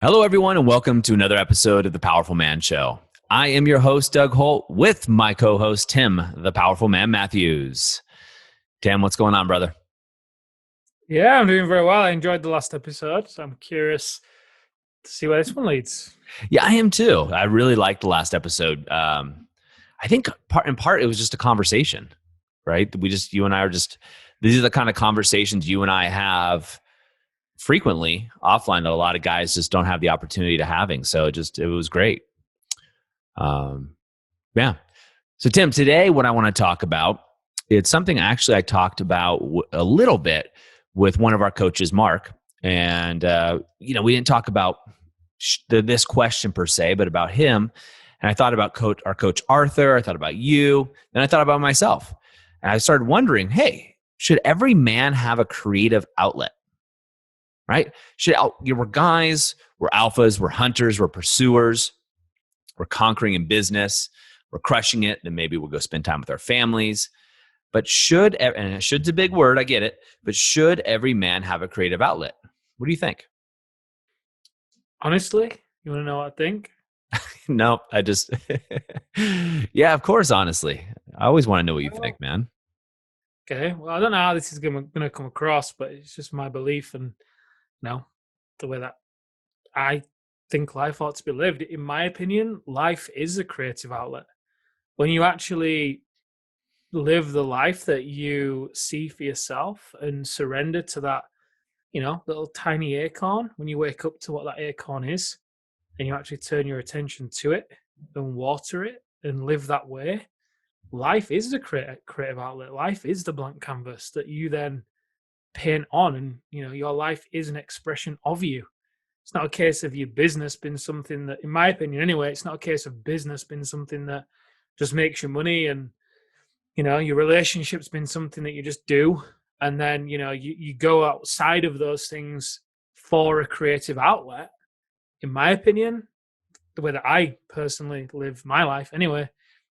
Hello, everyone, and welcome to another episode of The Powerful Man Show. I am your host, Doug Holt, with my co-host, Tim, the Powerful Man Matthews. Tim, what's going on, brother? Yeah, I'm doing very well. I enjoyed the last episode, so I'm curious to see where this one leads. Yeah, I am too. I really liked the last episode. I think in part, it was just a conversation, right? You and I are just, these are the kind of conversations you and I have frequently offline that a lot of guys just don't have the opportunity to having. So it was great. Yeah. So Tim, today what I want to talk about, it's something actually I talked about a little bit with one of our coaches, Mark. And, we didn't talk about this question per se, but about him. And I thought about our coach, Arthur. I thought about you. Then I thought about myself. And I started wondering, hey, should every man have a creative outlet? Right? We're guys, we're alphas, we're hunters, we're pursuers, we're conquering in business, we're crushing it, then maybe we'll go spend time with our families. But and should's a big word, I get it, but should every man have a creative outlet? What do you think? Honestly, you want to know what I think? No, yeah, of course, honestly. I always want to know what you think, man. Okay, well, I don't know how this is going to come across, but it's just my belief and, the way that I think life ought to be lived. In my opinion, life is a creative outlet. When you actually live the life that you see for yourself and surrender to that, little tiny acorn, when you wake up to what that acorn is, and you actually turn your attention to it and water it and live that way, life is the creative outlet. Life is the blank canvas that you then paint on, and your life is an expression of you. It's not a case of your business being something that, in my opinion anyway, it's not a case of business being something that just makes you money, and your relationship's been something that you just do, and then you go outside of those things for a creative outlet. In my opinion, the way that I personally live my life anyway,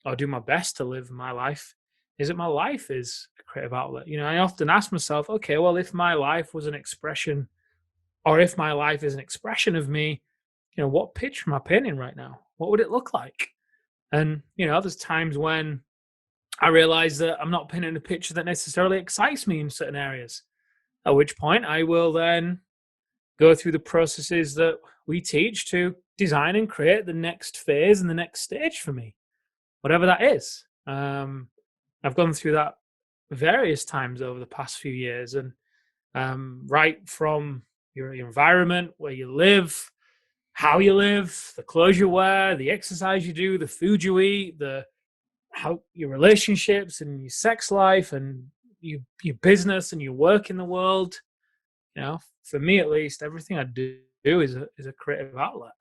or do my best to live my life, is that my life is a creative outlet. I often ask myself, okay, well, if my life was an expression, or if my life is an expression of me, what picture am I painting right now? What would it look like? And, there's times when I realize that I'm not painting a picture that necessarily excites me in certain areas, at which point I will then go through the processes that we teach to design and create the next phase and the next stage for me, whatever that is. I've gone through that various times over the past few years, and right from your environment, where you live, how you live, the clothes you wear, the exercise you do, the food you eat, how your relationships and your sex life and your business and your work in the world. For me at least, everything I do is a creative outlet.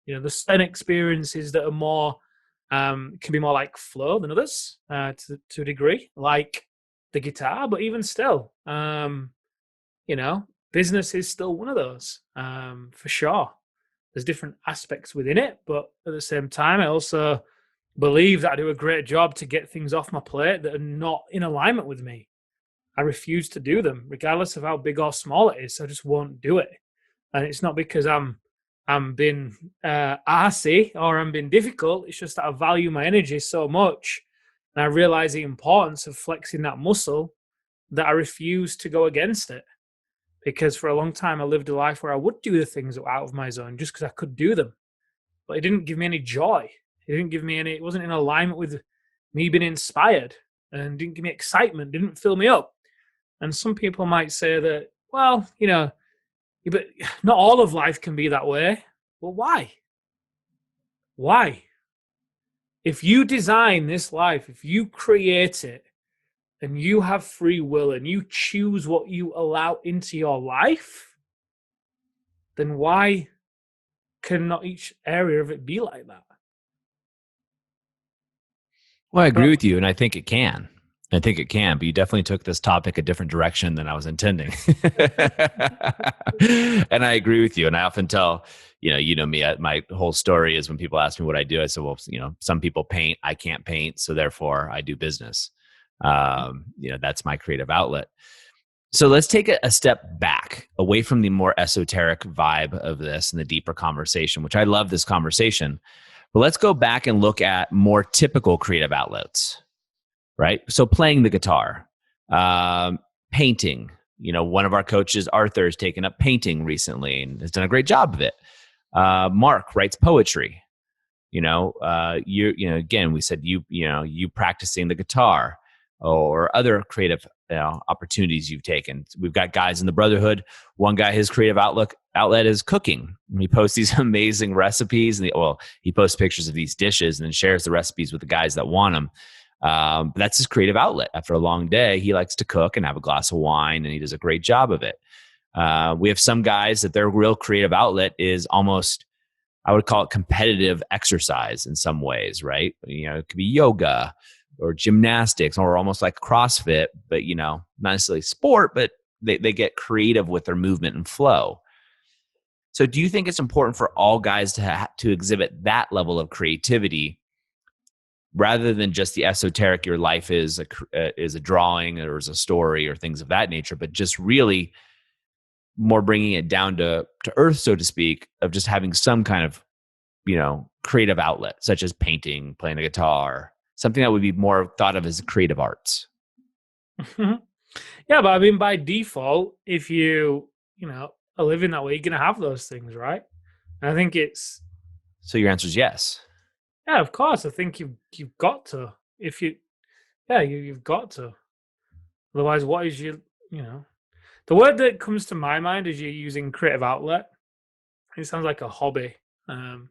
There's certain experiences that are more can be more like flow than others, to a degree, like the guitar. But even still, business is still one of those, for sure. There's different aspects within it, but at the same time, I also believe that I do a great job to get things off my plate that are not in alignment with me. I refuse to do them, regardless of how big or small it is. I just won't do it, and it's not because I'm being arsey or I'm being difficult. It's just that I value my energy so much, and I realize the importance of flexing that muscle, that I refuse to go against it. Because for a long time I lived a life where I would do the things that were out of my zone just because I could do them, but it didn't give me any joy. It didn't give me any. It wasn't in alignment with me being inspired, and didn't give me excitement. Didn't fill me up. And some people might say that, well, but not all of life can be that way. Well, why? Why? If you design this life, if you create it, and you have free will and you choose what you allow into your life, then why can not each area of it be like that? Well, I agree But with you, and I think it can. But you definitely took this topic a different direction than I was intending. And I agree with you. And I often tell, me, my whole story is when people ask me what I do, I say, well, some people paint, I can't paint. So therefore I do business. That's my creative outlet. So let's take a step back away from the more esoteric vibe of this and the deeper conversation, which I love this conversation. But let's go back and look at more typical creative outlets, right? So playing the guitar, um, painting. One of our coaches, Arthur, has taken up painting recently and has done a great job of it. Mark writes poetry. Again, we said you practicing the guitar or other creative opportunities you've taken. We've got guys in the brotherhood. One guy, his creative outlet is cooking. He posts these amazing recipes, and he posts pictures of these dishes and then shares the recipes with the guys that want them. But that's his creative outlet. After a long day, he likes to cook and have a glass of wine, and he does a great job of it. We have some guys that their real creative outlet is almost, I would call it, competitive exercise in some ways, right? It could be yoga or gymnastics or almost like CrossFit, but not necessarily sport, but they get creative with their movement and flow. So do you think it's important for all guys to exhibit that level of creativity rather than just the esoteric, your life is a drawing or is a story or things of that nature, but just really more bringing it down to earth, so to speak, of just having some kind of creative outlet, such as painting, playing a guitar, something that would be more thought of as creative arts? Yeah, but I mean, by default, if are living that way, you're gonna have those things, right? And I think it's So your answer is yes. yeah, of course. I think you've got to. If you yeah, you've got to. Otherwise, what is you know the word that comes to my mind is you're using creative outlet. It sounds like a hobby. Um,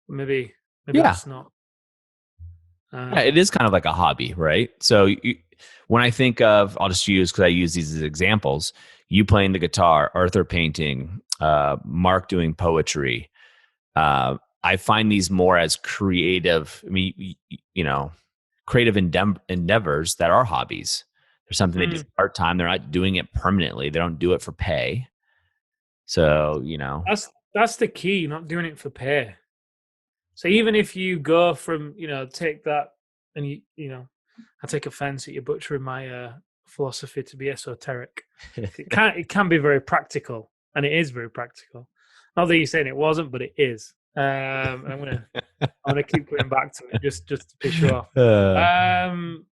maybe Yeah. that's not. Yeah, it Um, is kind of like a hobby, right? So when I think of, I'll just use, because I use these as examples, you playing the guitar, Arthur painting, Mark doing poetry. I find these more as creative. I mean, creative endeavors that are hobbies. There's something they do mm, part time. They're not doing it permanently. They don't do it for pay. So that's the key. Not doing it for pay. So even if you go from, take that and I take offense at you butchering my philosophy to be esoteric. It can be very practical, and it is very practical. Not that you're saying it wasn't, but it is. And I'm gonna keep going back to it just to piss you off. uh, Um,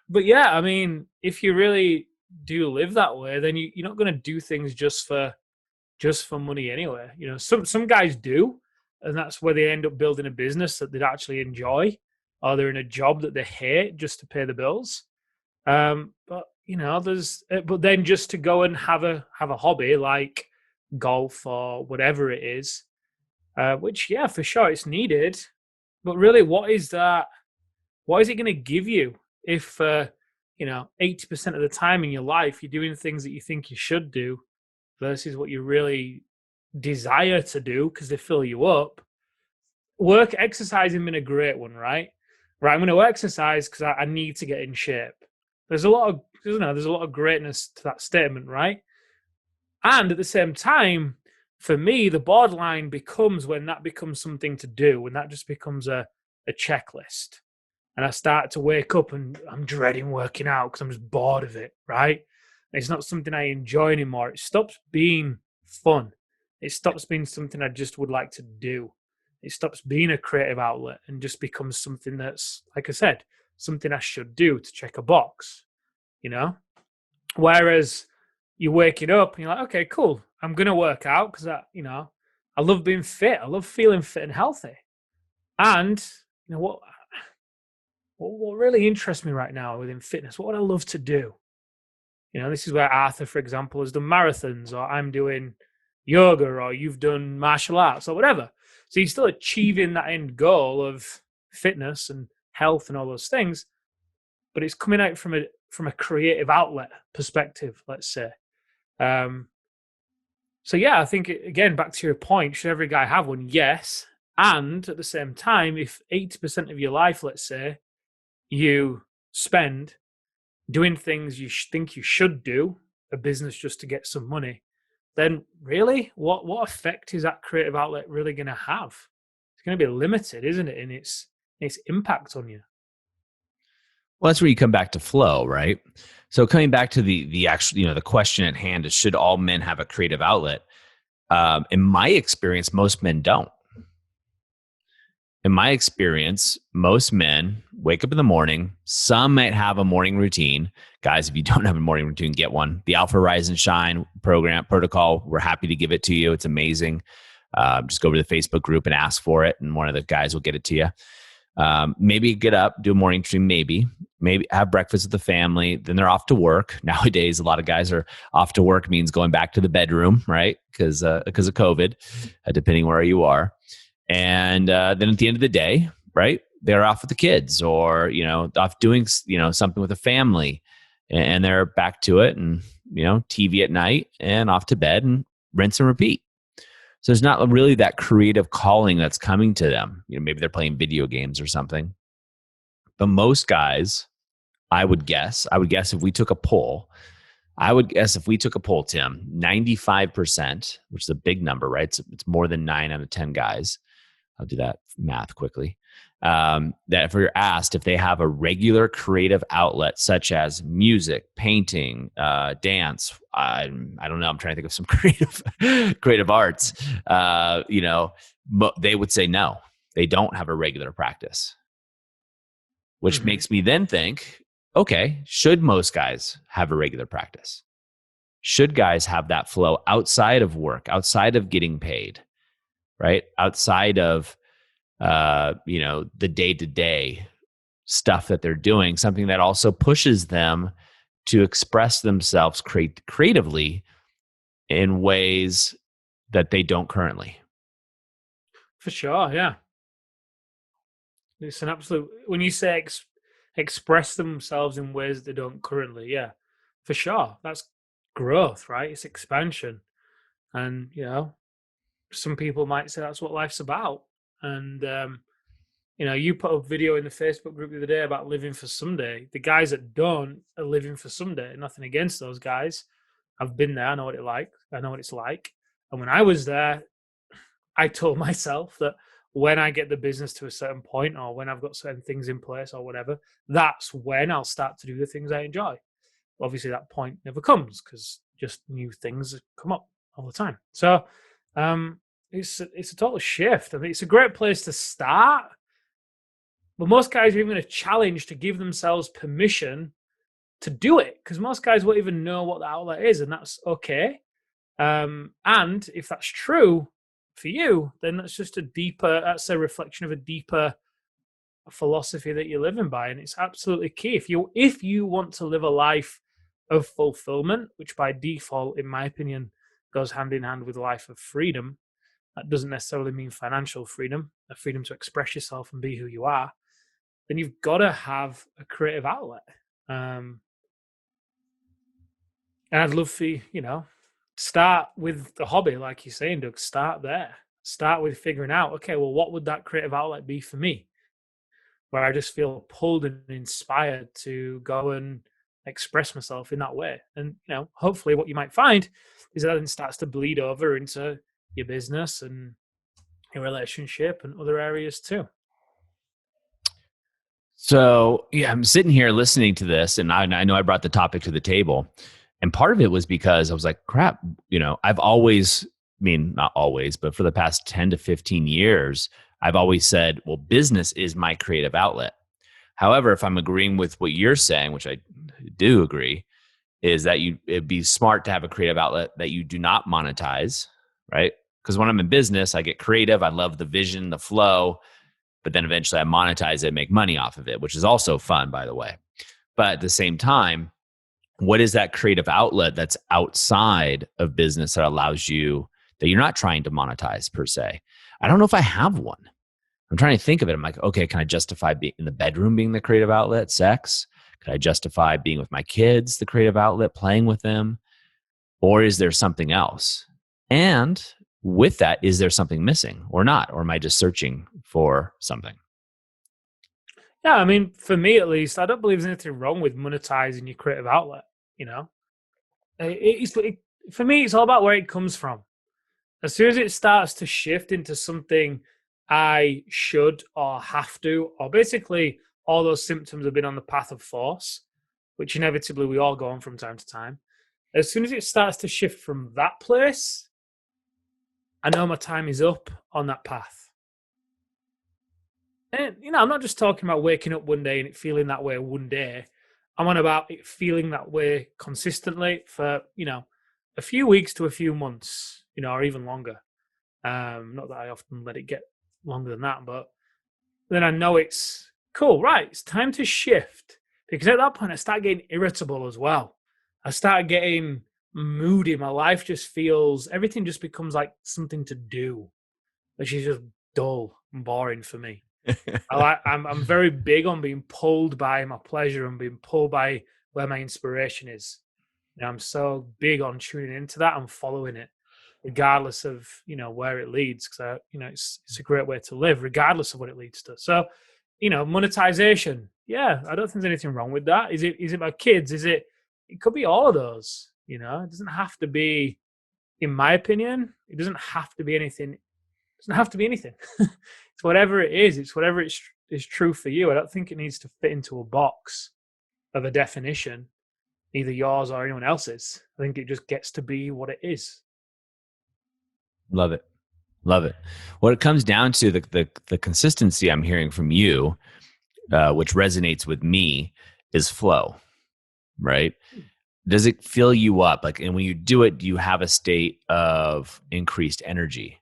but yeah, I mean, if you really do live that way, then you're not gonna do things just for money anyway. Some guys do, and that's where they end up building a business that they'd actually enjoy, or they're in a job that they hate just to pay the bills. But but then just to go and have a hobby like golf or whatever it is, which yeah, for sure it's needed. But really, what is that? What is it going to give you if 80% of the time in your life you're doing things that you think you should do versus what you really desire to do because they fill you up. Exercising been a great one, right? Right, I'm going to exercise because I need to get in shape. There's a lot of greatness to that statement, right? And at the same time, for me, the borderline becomes when that becomes something to do, when that just becomes a checklist. And I start to wake up and I'm dreading working out because I'm just bored of it, right? It's not something I enjoy anymore. It stops being fun. It stops being something I just would like to do. It stops being a creative outlet and just becomes something that's, like I said, something I should do to check a box, you know? Whereas you're waking up and you're like, okay, cool. I'm going to work out because I love being fit. I love feeling fit and healthy. And you know what really interests me right now within fitness, what would I love to do? This is where Arthur, for example, has done marathons, or I'm doing yoga, or you've done martial arts, or whatever. So you're still achieving that end goal of fitness and health and all those things, but it's coming out from a creative outlet perspective, let's say. Um, so yeah, I think again, back to your point, should every guy have one? Yes. And at the same time, if 80% of your life, let's say, you spend doing things you think you should do, a business just to get some money, then really, what effect is that creative outlet really going to have? It's going to be limited, isn't it, in its impact on you? Well, that's where you come back to flow, right? So coming back to the actual, the question at hand is, should all men have a creative outlet? In my experience, most men don't. In my experience, most men wake up in the morning. Some might have a morning routine. Guys, if you don't have a morning routine, get one. The Alpha Rise and Shine program protocol, we're happy to give it to you. It's amazing. Just go over to the Facebook group and ask for it, and one of the guys will get it to you. Maybe get up, do a morning routine, maybe have breakfast with the family. Then they're off to work. Nowadays, a lot of guys are off to work means going back to the bedroom, right? Because of COVID, depending where you are. And then at the end of the day, right, they're off with the kids, or off doing something with the family, and they're back to it, and TV at night, and off to bed, and rinse and repeat. So there's not really that creative calling that's coming to them. Maybe they're playing video games or something. But most guys, I would guess if we took a poll, Tim, 95%, which is a big number, right? It's more than 9 out of 10 guys. I'll do that math quickly. That if we're asked if they have a regular creative outlet, such as music, painting, dance, I don't know. I'm trying to think of some creative arts. They would say no. They don't have a regular practice, which makes me then think, okay, should most guys have a regular practice? Should guys have that flow outside of work, outside of getting paid? Right? Outside of, the day-to-day stuff that they're doing, something that also pushes them to express themselves creatively in ways that they don't currently. For sure, yeah. It's an absolute, when you say express themselves in ways they don't currently, yeah, for sure. That's growth, right? It's expansion. And, some people might say that's what life's about. And you put a video in the Facebook group the other day about living for someday. The guys that don't are living for someday. Nothing against those guys. I've been there. I know what it's like. And when I was there, I told myself that when I get the business to a certain point, or when I've got certain things in place or whatever, that's when I'll start to do the things I enjoy. Obviously, that point never comes because just new things come up all the time. So it's a total shift. I mean, it's a great place to start. But most guys are even going to challenge to give themselves permission to do it, because most guys won't even know what the outlet is, and that's okay. And if that's true for you, then that's a reflection of a deeper philosophy that you're living by, and it's absolutely key. If you want to live a life of fulfillment, which by default, in my opinion, goes hand in hand with a life of freedom, that doesn't necessarily mean financial freedom, a freedom to express yourself and be who you are, then you've got to have a creative outlet. And I'd love for you, start with the hobby, like you're saying, Doug. Start there. Start with figuring out, okay, well, what would that creative outlet be for me? Where I just feel pulled and inspired to go and express myself in that way. And, hopefully what you might find is that it starts to bleed over into your business and your relationship and other areas too. So, yeah, I'm sitting here listening to this, and I know I brought the topic to the table. And part of it was because I was like, crap, I've always, not always, but for the past 10 to 15 years, I've always said, well, business is my creative outlet. However, if I'm agreeing with what you're saying, which I do agree, is that it'd be smart to have a creative outlet that you do not monetize, right? Because when I'm in business, I get creative. I love the vision, the flow, but then eventually I monetize it, make money off of it, which is also fun, by the way. But at the same time, what is that creative outlet that's outside of business that you're not trying to monetize per se? I don't know if I have one. I'm trying to think of it. I'm like, okay, can I justify being in the bedroom being the creative outlet, sex? Could I justify being with my kids, the creative outlet, playing with them? Or is there something else? And with that, is there something missing or not? Or am I just searching for something? Yeah, I mean, for me at least, I don't believe there's anything wrong with monetizing your creative outlet. For me, it's all about where it comes from. As soon as it starts to shift into something I should or have to, or basically all those symptoms have been on the path of force, which inevitably we all go on from time to time. As soon as it starts to shift from that place, I know my time is up on that path. And, I'm not just talking about waking up one day and it feeling that way one day. I'm on about it feeling that way consistently for, a few weeks to a few months, or even longer. Not that I often let it get longer than that, but then I know it's cool, right? It's time to shift. Because at that point, I start getting irritable as well. I start getting moody. My life just feels, everything just becomes like something to do, which is just dull and boring for me. I'm very big on being pulled by my pleasure and being pulled by where my inspiration is. I'm so big on tuning into that and following it, regardless of where it leads, because it's a great way to live, regardless of what it leads to. So, monetization. Yeah, I don't think there's anything wrong with that. Is it my kids? It could be all of those. It doesn't have to be, in my opinion, it doesn't have to be anything. It doesn't have to be anything. It's whatever it is. It's whatever is true for you. I don't think it needs to fit into a box of a definition, either yours or anyone else's. I think it just gets to be what it is. Love it. Love it. What it comes down to, the consistency I'm hearing from you, which resonates with me, is flow, right? Does it fill you up? And when you do it, do you have a state of increased energy,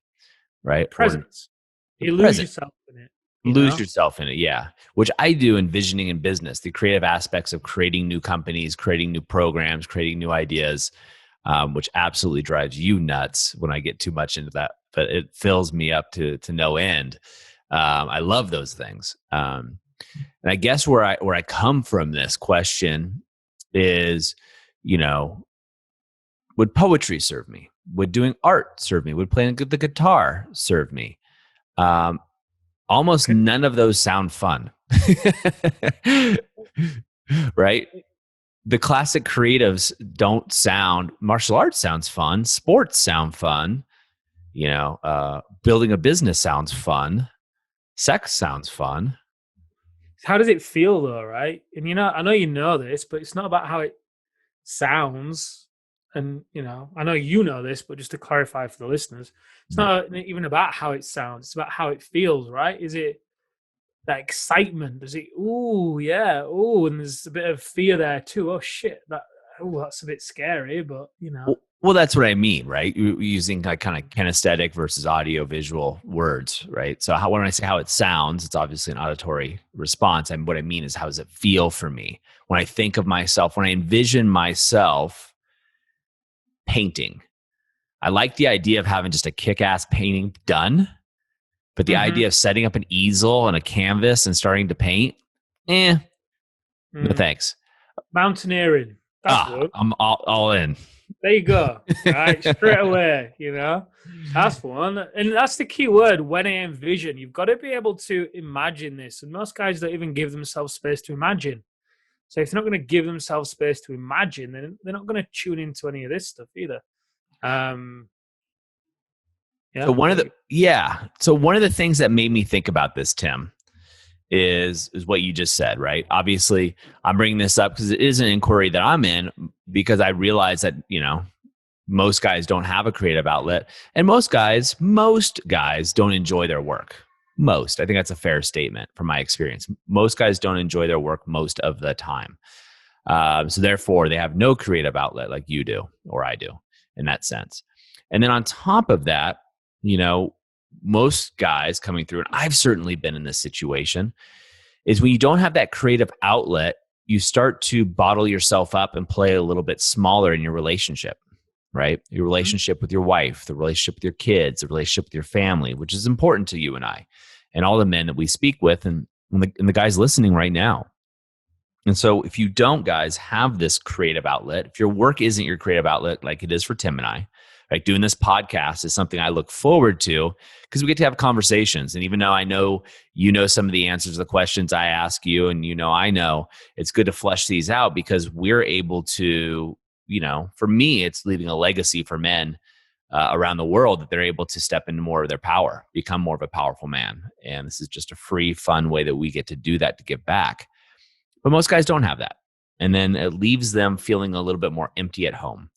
right? Presence. You lose yourself in it. Lose yourself in it, yeah. Which I do envisioning in business, the creative aspects of creating new companies, creating new programs, creating new ideas, which absolutely drives you nuts when I get too much into that. But it fills me up to no end. I love those things. And I guess where I come from this question is, would poetry serve me? Would doing art serve me? Would playing the guitar serve me? Almost none of those sound fun. Right? The classic creatives don't sound, martial arts sounds fun, sports sound fun, building a business sounds fun, sex sounds fun. How does it feel though, right? And I know you know this, but it's not about how it sounds. And I know you know this, but just to clarify for the listeners, it's not even about how it sounds, it's about how it feels, right? Is it that excitement? Does it, ooh, yeah, ooh, and there's a bit of fear there too. Oh shit, that's a bit scary, but Well, that's what I mean, right? Using like kind of kinesthetic versus audio visual words, right? So when I say how it sounds, it's obviously an auditory response. And what I mean is, how does it feel for me? When I think of myself, when I envision myself painting, I like the idea of having just a kick-ass painting done, but the idea of setting up an easel and a canvas and starting to paint, no thanks. Mountaineering, that's one. I'm all in. There you go. Right, straight away, that's one. And that's the key word, when I envision. You've got to be able to imagine this. And most guys don't even give themselves space to imagine. So if they're not going to give themselves space to imagine, then they're not going to tune into any of this stuff either. So one of the things that made me think about this, Tim, is what you just said, right? Obviously, I'm bringing this up because it is an inquiry that I'm in, because I realize that, most guys don't have a creative outlet, and most guys don't enjoy their work. I think that's a fair statement from my experience. Most guys don't enjoy their work most of the time. So therefore, they have no creative outlet like you do, or I do, in that sense. And then on top of that, most guys coming through, and I've certainly been in this situation, is when you don't have that creative outlet, you start to bottle yourself up and play a little bit smaller in your relationship, right? Your relationship with your wife, the relationship with your kids, the relationship with your family, which is important to you and I, and all the men that we speak with, and the guys listening right now. And so if you don't, guys, have this creative outlet, if your work isn't your creative outlet like it is for Tim and I, like doing this podcast is something I look forward to, because we get to have conversations. And even though I know some of the answers to the questions I ask you, and I know, it's good to flesh these out, because we're able to, for me, it's leaving a legacy for men around the world that they're able to step into more of their power, become more of a powerful man. And this is just a free, fun way that we get to do that, to give back. But most guys don't have that. And then it leaves them feeling a little bit more empty at home.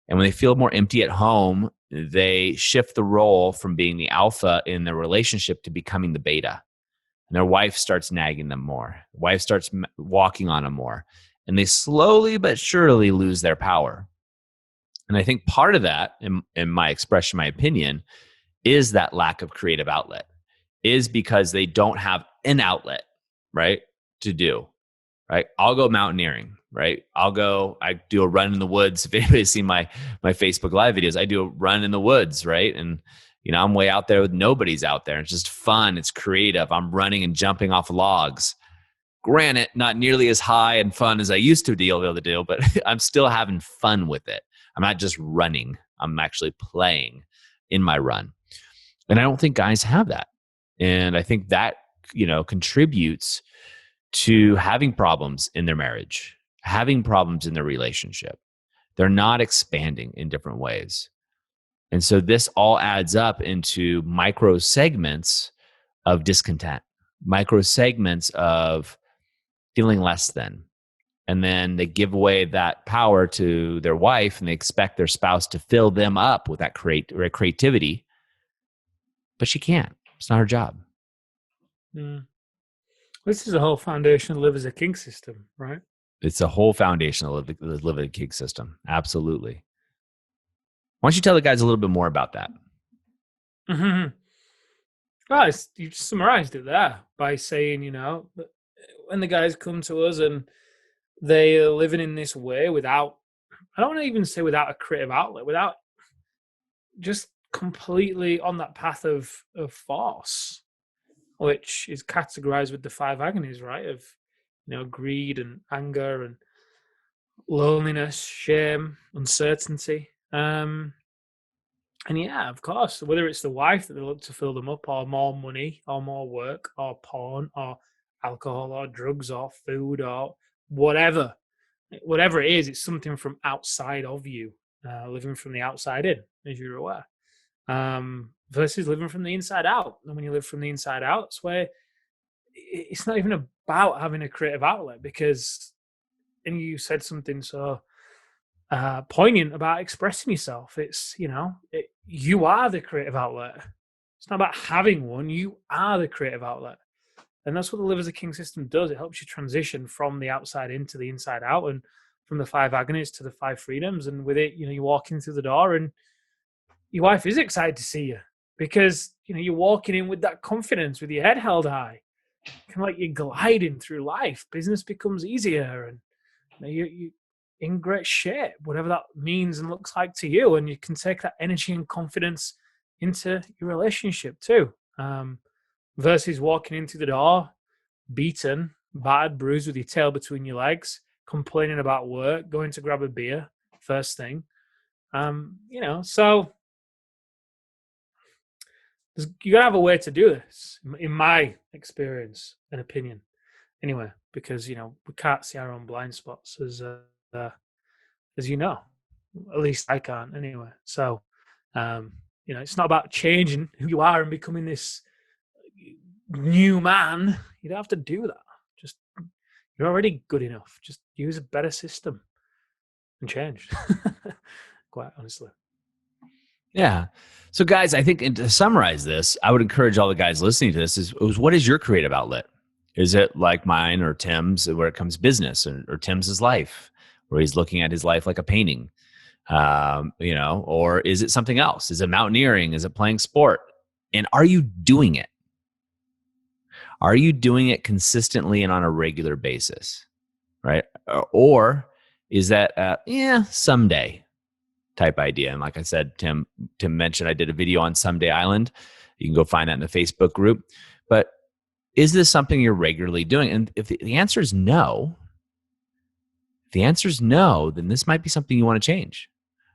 And when they feel more empty at home, they shift the role from being the alpha in their relationship to becoming the beta. And their wife starts nagging them more. The wife starts walking on them more. And they slowly but surely lose their power. And I think part of that, in my expression, my opinion, is that lack of creative outlet, is because they don't have an outlet, right, to do, right? I'll go mountaineering, right? I do a run in the woods. If anybody's seen my Facebook Live videos, I do a run in the woods, right? And, I'm way out there with nobody's out there. It's just fun. It's creative. I'm running and jumping off logs. Granted, not nearly as high and fun as I used to be able to do, but I'm still having fun with it. I'm not just running. I'm actually playing in my run. And I don't think guys have that. And I think that, contributes to having problems in their marriage, having problems in their relationship. They're not expanding in different ways. And so this all adds up into micro segments of discontent, micro segments of feeling less than. And then they give away that power to their wife, and they expect their spouse to fill them up with that creativity. But she can't. It's not her job. Mm. This is the whole foundation of live as a king system, right? It's the whole foundation of the live as a king system. Absolutely. Why don't you tell the guys a little bit more about that? Mm-hmm. Well, you just summarized it there by saying, when the guys come to us and they are living in this way without, I don't want to even say without a creative outlet, without just completely on that path of force, which is categorized with the five agonies, right? Of, greed and anger and loneliness, shame, uncertainty. And yeah, of course, whether it's the wife that they look to fill them up, or more money, or more work, or porn, or alcohol, or drugs, or food, or whatever it is, it's something from outside of you, living from the outside in, as you're aware, versus living from the inside out. And when you live from the inside out, it's where it's not even about having a creative outlet, because, and you said something so poignant about expressing yourself. It's, you are the creative outlet. It's not about having one. You are the creative outlet. And that's what the Live as a King system does. It helps you transition from the outside into the inside out, and from the five agonies to the five freedoms. And with it, you're walking through the door and your wife is excited to see you, because, you're walking in with that confidence, with your head held high, kind of like you're gliding through life. Business becomes easier, and you in great shape, whatever that means and looks like to you. And you can take that energy and confidence into your relationship too. Versus walking into the door, beaten, battered, bruised, with your tail between your legs, complaining about work, going to grab a beer first thing. So you gotta have a way to do this, in my experience and opinion. Anyway, because we can't see our own blind spots, as you know. At least I can't anyway. So, it's not about changing who you are and becoming this new man. You don't have to do that. Just, you're already good enough. Just use a better system and change. Quite honestly. Yeah. So guys, I think, and to summarize this, I would encourage all the guys listening to this is what is your creative outlet? Is it like mine or Tim's, where it comes business, or Tim's life, where he's looking at his life like a painting? Or is it something else? Is it mountaineering? Is it playing sport? And are you doing it? Are you doing it consistently and on a regular basis? Right? Or is that, someday type idea? And like I said, Tim mentioned, I did a video on Someday Island. You can go find that in the Facebook group. But is this something you're regularly doing? And if the answer is no, then this might be something you want to change.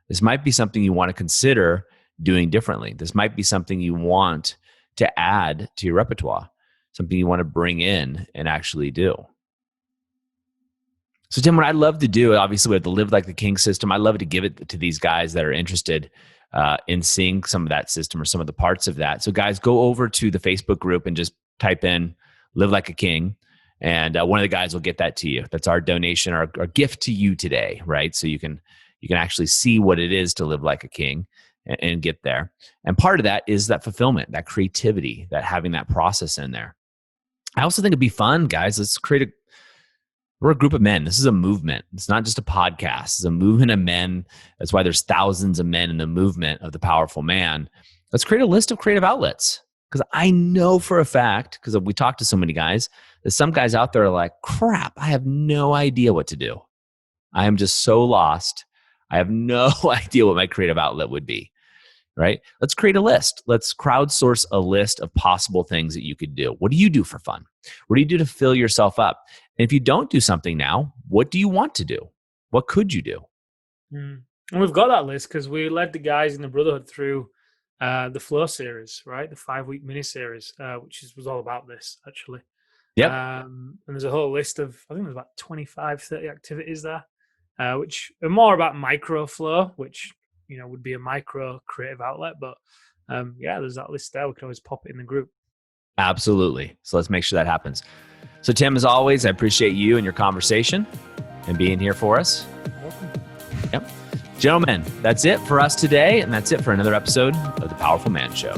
This might be something you want to consider doing differently. This might be something you want to add to your repertoire, something you want to bring in and actually do. So Tim, what I'd love to do, obviously we have the Live Like the King system. I'd love to give it to these guys that are interested. in seeing some of that system or some of the parts of that. So guys, go over to the Facebook group and just type in "Live Like a King." And one of the guys will get that to you. That's our donation, our gift to you today, right? So you can actually see what it is to live like a king and get there. And part of that is that fulfillment, that creativity, that having that process in there. I also think it'd be fun, guys. We're a group of men. This is a movement. It's not just a podcast. It's a movement of men. That's why there's thousands of men in the movement of the powerful man. Let's create a list of creative outlets. Because I know for a fact, because we talked to so many guys, that some guys out there are like, crap, I have no idea what to do. I am just so lost. I have no idea what my creative outlet would be, right? Let's create a list. Let's crowdsource a list of possible things that you could do. What do you do for fun? What do you do to fill yourself up? And if you don't do something now, what do you want to do? What could you do? And we've got that list because we led the guys in the Brotherhood through the Flow series, right? The 5-week mini series, which was all about this, actually. Yep. And there's a whole list of, I think there's about 25, 30 activities there, which are more about micro flow, which, would be a micro creative outlet. But there's that list there. We can always pop it in the group. Absolutely. So let's make sure that happens. So Tim, as always, I appreciate you and your conversation and being here for us. Welcome. Yep. Gentlemen, that's it for us today. And that's it for another episode of The Powerful Man Show.